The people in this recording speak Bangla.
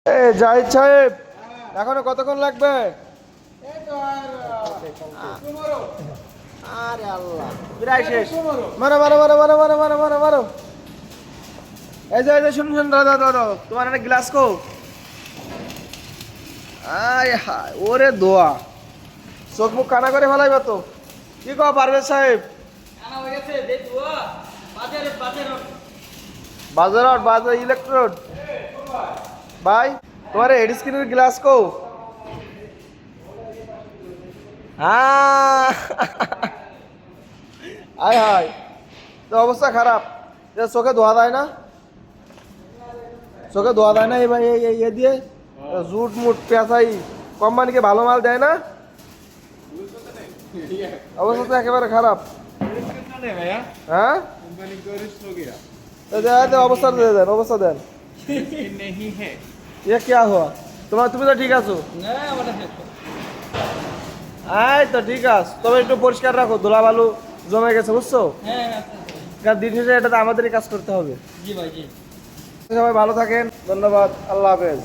জাহিদ সাহেব, এখনো কতক্ষণ লাগবে? আরে আল্লাহ, প্রায় শেষ। মারো মারো মারো মারো মারো মারো মারো মারো। এই যে শুনুন শুনুন, দাদা দাদা, তোমার একটা গ্লাস কো। আয় হায়, ওরে দোয়া, চোখ মুখ কানা করে ফেলাইবা তো। কি কও পারভেজ সাহেব? বাজার রোড, বাজার ইলেকট্রোড। ভাই, তোমার হেড স্ক্রিনের গ্লাস কো? আয় হায়, তো অবস্থা খারাপ। চোখে ধোয়া দেয় না, চোখে ধোয়া দেয় না এবার ইয়ে দিয়ে জুট মুট পেঁচাই কোম্পানিকে ভালো মাল দেয় না, অবস্থা তো একেবারে খারাপ। হ্যাঁ, অবস্থা দেন, অবস্থা দেন। ये क्या हुआ? তুমি তো ঠিক আছো? এই তো ঠিক আছে, তবে একটু পরিষ্কার রাখো, ধুলা বালু জমে গেছে, বুঝছো? কারণ দিন শেষে এটা তো আমাদেরই কাজ করতে হবে। সবাই ভালো থাকেন, ধন্যবাদ, আল্লাহ হাফেজ।